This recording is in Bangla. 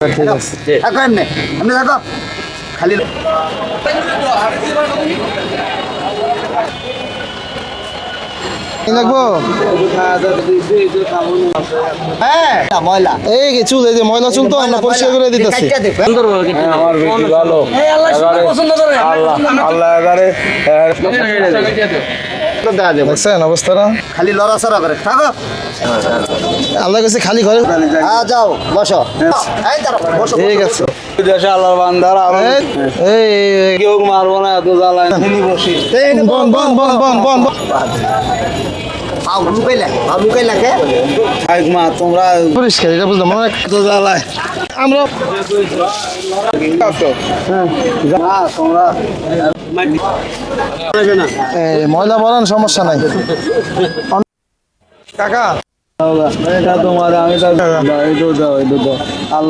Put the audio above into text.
ঠিক আছে থাকো এমনি এমনি থাকো খালি কি লাগবো? হ্যাঁ ময়লা এই যে চুল, এই যে ময়লা চুল তো আমরা পরিষ্কার করে দিতেছি। আমার বেশি ভালো আল্লাহ এবারে দেখছেন অবস্থাটা? খালি লড়াচড়া করে থাকো আল্লাহ কাছে খালি ঘরে। হ্যাঁ যাও বসো এই দাঁড়াও বসো ঠিক আছে। দেশে আল্লাহর বান্দার আর এই এই কেউ মারবো না এত জ্বালায় বসি বন বন বন বন বন বন। আউ লুকাইলা কে থাক মা তোমরা পরিষ্কার, এটা বুঝলাম না। এত জ্বালায় আমরা না তোমরা এই ময়লা বলেন, সমস্যা নাই কাকা। এটা তোমার আমি তো দাও আল্লাহ